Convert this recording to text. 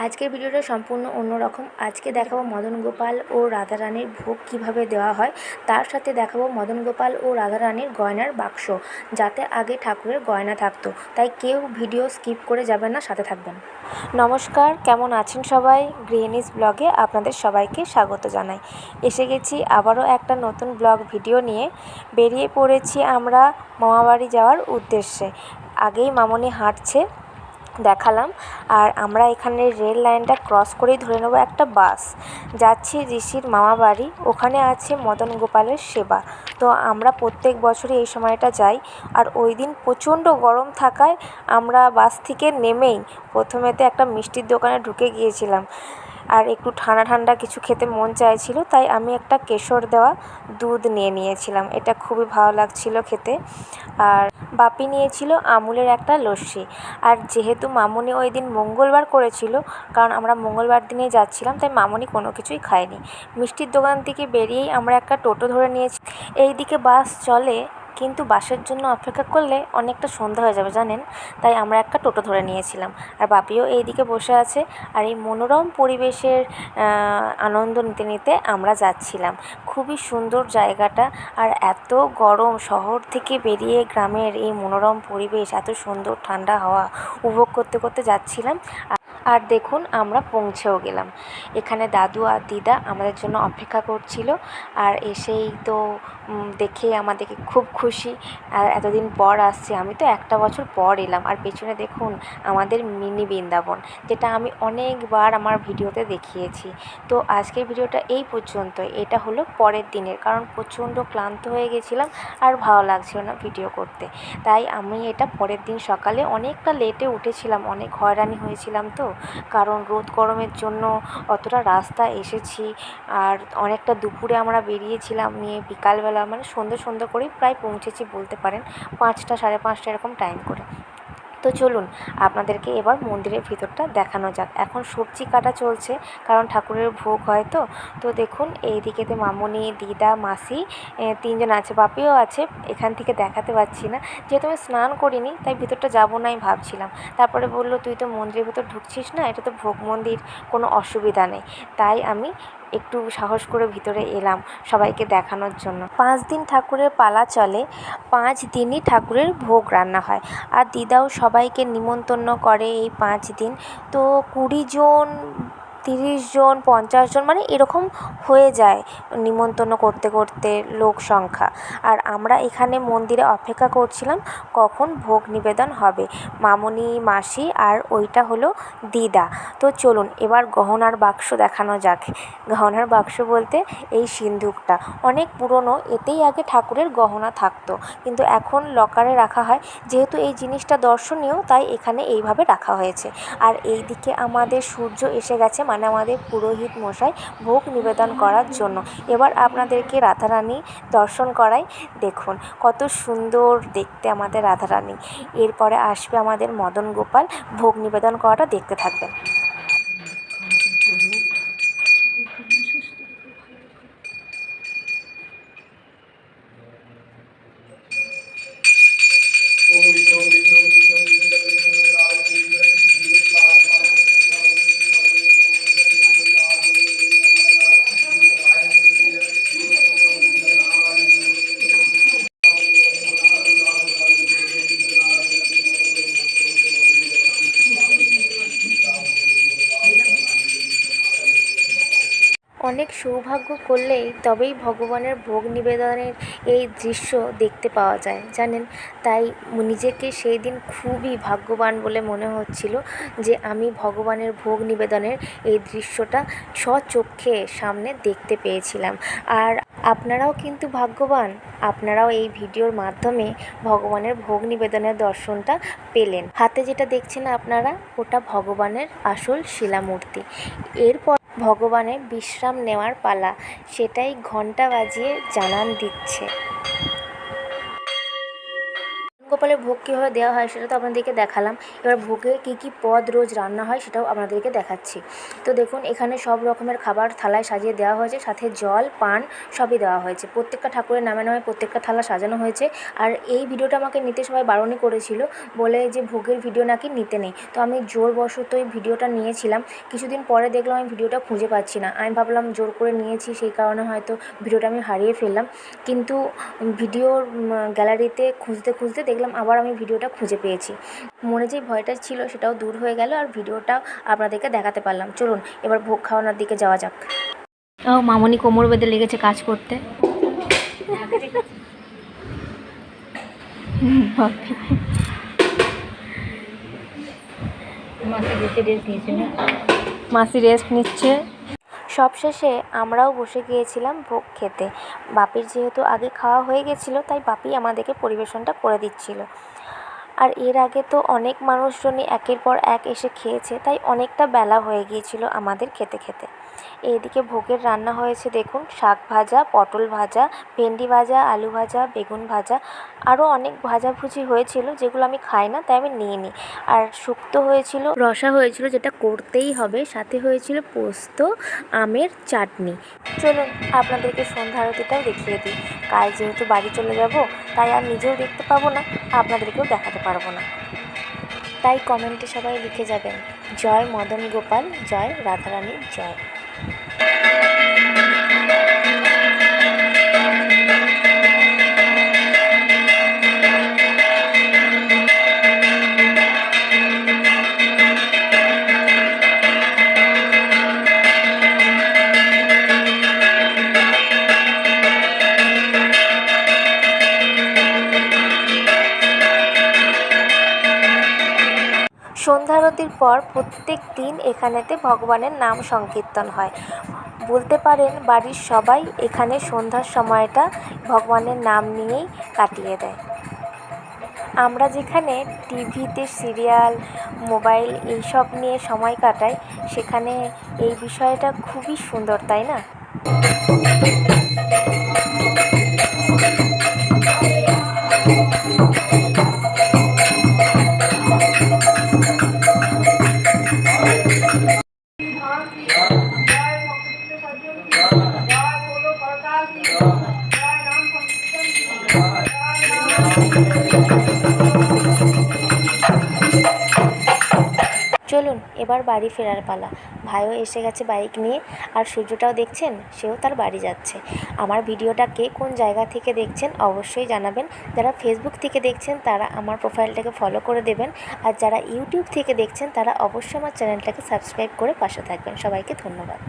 আজকের ভিডিওটা সম্পূর্ণ অন্যরকম। আজকে দেখাবো মদন গোপাল ও রাধারানীর ভোগ কিভাবে দেওয়া হয়, তার সাথে দেখাবো মদন গোপাল ও রাধারানীর গয়নার বাক্স, যাতে আগে ঠাকুরের গয়না থাকতো। তাই কেউ ভিডিও স্কিপ করে যাবেন না, সাথে থাকবেন। নমস্কার, কেমন আছেন সবাই? গৃহিণীজ ব্লগে আপনাদের সবাইকে স্বাগত জানাই। এসে গেছি আবারও একটা নতুন ব্লগ ভিডিও নিয়ে। বেরিয়ে পড়েছি আমরা মামাবাড়ি যাওয়ার উদ্দেশ্যে। আগেই মামনি হাঁটছে, দেখালাম। আর আমরা এখানে রেল লাইনটা ক্রস করেই ধরে নেব একটা বাস। যাচ্ছি ঋষির মামা বাড়ি, ওখানে আছে মদন গোপালের সেবা। তো আমরা প্রত্যেক বছরই এই সময়টা যাই। আর ওই দিন প্রচণ্ড গরম থাকায় আমরা বাস থেকে নেমেই প্রথমেতে একটা মিষ্টির দোকানে ঢুকে গিয়েছিলাম। আর একটু ঠান্ডা ঠান্ডা কিছু খেতে মন চাইছিল, তাই আমি একটা কেশর দেওয়া দুধ নিয়েছিলাম। এটা খুবই ভালো লাগছিল খেতে। আর বাপি নিয়েছিল আমুলের একটা লস্যি। আর যেহেতু মামনি ওই দিন মঙ্গলবার করেছিল, কারণ আমরা মঙ্গলবার দিনেই যাচ্ছিলাম, তাই মামনি কোনো কিছুই খায়নি। মিষ্টির দোকান থেকে বেরিয়েই আমরা একটা টোটো ধরে নিয়েছি। এই দিকে বাস চলে, কিন্তু বাসের জন্য অপেক্ষা করলে অনেকটা সন্ধ্যা হয়ে যাবে জানেন, তাই আমরা একটা টোটো ধরে নিয়েছিলাম। আর বাপিও এই দিকে বসে আছে। আর এই মনোরম পরিবেশের আনন্দ নিতে নিতে আমরা যাচ্ছিলাম। খুবই সুন্দর জায়গাটা। আর এত গরম, শহর থেকে বেরিয়ে গ্রামের এই মনোরম পরিবেশ, এত সুন্দর ঠান্ডা হাওয়া উপভোগ করতে করতে যাচ্ছিলাম। আর দেখুন, আমরা পৌঁছেও গেলাম। এখানে দাদু আর দিদা আমাদের জন্য অপেক্ষা করছিল। আর এসেই তো দেখে আমাদেরকে খুব খুশি। আর এতদিন পর আসছে, আমি তো একটা বছর পর এলাম। আর পেছনে দেখুন আমাদের মিনি বৃন্দাবন, যেটা আমি অনেকবার আমার ভিডিওতে দেখিয়েছি। তো আজকের ভিডিওটা এই পর্যন্ত। এটা হলো পরের দিনের, কারণ প্রচণ্ড ক্লান্ত হয়ে গেছিলাম আর ভালো লাগছিল না ভিডিও করতে। তাই আমি এটা পরের দিন সকালে অনেকটা লেটে উঠেছিলাম, অনেক হয়রানি হয়েছিলাম। তো কারণ রোদ গরমের জন্য অতটা রাস্তা এসেছি। আর অনেকটা দুপুরে আমরা বেরিয়েছিলাম, নিয়ে বিকালবেলা মানে সন্ধ্যে করেই প্রায় পৌঁছেছি বলতে পারেন, 5টা 5:30 এরকম টাইম করে। তো চলুন আপনাদেরকে এবার মন্দিরের ভিতরটা দেখানো যাক। এখন সবজি কাটা চলছে, কারণ ঠাকুরের ভোগ হয়। তো তো দেখুন, এই দিকেতে মামনি, দিদা, মাসি 3জন আছে, বাপিও আছে। এখান থেকে দেখাতে পারছি না, যেহেতু আমি স্নান করিনি, তাই ভিতরটা যাবো নাই ভাবছিলাম। তারপরে বললো, তুই তো মন্দিরের ভিতর ঢুকছিস না, এটা তো ভোগ মন্দির, কোনো অসুবিধা নেই। তাই আমি একটু সাহস করে ভিতরে এলাম সবাইকে দেখানোর জন্য। 5 দিন ঠাকুরের পালা চলে, 5 দিনই ঠাকুরের ভোগ রান্না হয়। আর দিদাও সবাইকে নিমন্ত্রণ করে এই 5 দিন। তো 20 জন, 30 জন, 50 জন, মানে এরকম হয়ে যায় নিমন্ত্রণ করতে করতে লোক সংখ্যা। আর আমরা এখানে মন্দিরে অপেক্ষা করছিলাম কখন ভোগ নিবেদন হবে। মামনি, মাসি আর ওইটা হলো দিদা। তো চলুন এবার গহনার বাক্স দেখানো যাক। গহনার বাক্স বলতে এই সিন্দুকটা অনেক পুরনো, এতেই আগে ঠাকুরের গহনা থাকতো, কিন্তু এখন লকারে রাখা হয়। যেহেতু এই জিনিসটা দর্শনীয়, তাই এখানে এইভাবে রাখা হয়েছে। আর এই দিকে আমাদের সূর্য এসে গেছে, মানে আমাদের পুরোহিত মশাই ভোগ নিবেদন করার জন্য। এবার আপনাদেরকে রাধারানী দর্শন করাই। দেখুন কত সুন্দর দেখতে আমাদের রাধারানী। এরপরে আসবে আমাদের মদন গোপাল, ভোগ নিবেদন করাটা দেখতে থাকবেন। অনেক সৌভাগ্য করলেই তবেই ভগবানের ভোগ নিবেদনের এই দৃশ্য দেখতে পাওয়া যায় জানেন। তাই নিজেকে সেই দিন খুবই ভাগ্যবান বলে মনে হচ্ছিল যে আমি ভগবানের ভোগ নিবেদনের এই দৃশ্যটা স্বচক্ষে সামনে দেখতে পেয়েছিলাম। আর আপনারাও কিন্তু ভাগ্যবান, আপনারাও এই ভিডিওর মাধ্যমে ভগবানের ভোগ নিবেদনের দর্শনটা পেলেন। হাতে যেটা দেখছেন আপনারা, ওটা ভগবানের আসল শিলামূর্তি। এরপর ভগবানের বিশ্রাম নেওয়ার পালা, সেটাই ঘণ্টা বাজিয়ে জানান দিচ্ছে। গোপালের ভোগ কীভাবে দেওয়া হয় সেটা তো আপনাদেরকে দেখালাম। এবার ভোগে কী কী পদ রোজ রান্না হয় সেটাও আপনাদেরকে দেখাচ্ছি। তো দেখুন এখানে সব রকমের খাবার থালায় সাজিয়ে দেওয়া হয়েছে, সাথে জল পান সবই দেওয়া হয়েছে। প্রত্যেকটা ঠাকুরের নামে নামে প্রত্যেকটা থালা সাজানো হয়েছে। আর এই ভিডিওটা আমাকে নিতে সবাই বারণই করেছিল, বলে যে ভোগের ভিডিও নাকি নিতে নেই। তো আমি জোরবশতই ভিডিওটা নিয়েছিলাম। কিছুদিন পরে দেখলাম আমি ভিডিওটা খুঁজে পাচ্ছি না। আমি ভাবলাম জোর করে নিয়েছি, সেই কারণে হয়তো ভিডিওটা আমি হারিয়ে ফেললাম। কিন্তু ভিডিওর গ্যালারিতে খুঁজতে খুঁজতে দেখলাম আবার আমি ভিডিওটা খুঁজে পেয়েছি। মনে যে ভয়টা ছিল সেটাও দূর হয়ে গেল, আর ভিডিওটাও আপনাদেরকে দেখাতে পারলাম। চলুন এবার ভোগ খাওয়ানোর দিকে যাওয়া যাক। ও মামনি কোমর বেঁধে লেগেছে কাজ করতে। মাসি রেস্ট নিচ্ছে। সবশেষে আমরাও বসে গিয়েছিলাম ভোগ খেতে। বাপির যেহেতু আগে খাওয়া হয়ে গেছিলো, তাই বাপি আমাদেরকে পরিবেশনটা করে দিচ্ছিল। আর এর আগে তো অনেক মানুষজনই একের পর এক এসে খেয়েছে, তাই অনেকটা বেলা হয়ে গিয়েছিল আমাদের খেতে খেতে। এইদিকে ভোগের রান্না হয়েছে দেখুন, শাক ভাজা, পটল ভাজা, ভেন্ডি ভাজা, আলু ভাজা, বেগুন ভাজা, আরও অনেক ভাজাভুজি হয়েছিল যেগুলো আমি খাই না, তাই আমি নিইনি। আর শুক্তো হয়েছিল, রসা হয়েছিল যেটা করতেই হবে, সাথে হয়েছিল পোস্ত, আমের চাটনি। চলুন আপনাদেরকে সন্ধ্যা আরতিটাও দেখিয়ে দিই। কাল যেহেতু বাড়ি চলে যাব, তাই আর নিজেও দেখতে পাবো না, আপনাদেরকেও দেখাতে পারবো না। তাই কমেন্টে সবাই লিখে যাবেন, জয় মদন গোপাল, জয় রাধারানীর জয়। সন্ধ্যা আরতির পর প্রত্যেক দিন এখানেতে ভগবানের নাম সংকীর্তন হয়। বলতে পারেন বাড়ির সবাই এখানে সন্ধ্যার সময়টা ভগবানের নাম নিয়েই কাটিয়ে দেয়। আমরা যেখানে টিভিতে সিরিয়াল, মোবাইল এইসব নিয়ে সময় কাটাই, সেখানে এই বিষয়টা খুবই সুন্দর, তাই না? চলুন এবার বাড়ি ফেরার পালা। ভাইও এসে গেছে বাইক নিয়ে, আর সূর্যটাও দেখছেন, সেও তার বাড়ি যাচ্ছে। আমার ভিডিওটা কে কোন জায়গা থেকে দেখছেন অবশ্যই জানাবেন। যারা ফেসবুক থেকে দেখছেন তারা আমার প্রোফাইলটাকে ফলো করে দেবেন, আর যারা ইউটিউব থেকে দেখছেন তারা অবশ্যই আমার চ্যানেলটাকে সাবস্ক্রাইব করে পাশে থাকবেন। সবাইকে ধন্যবাদ।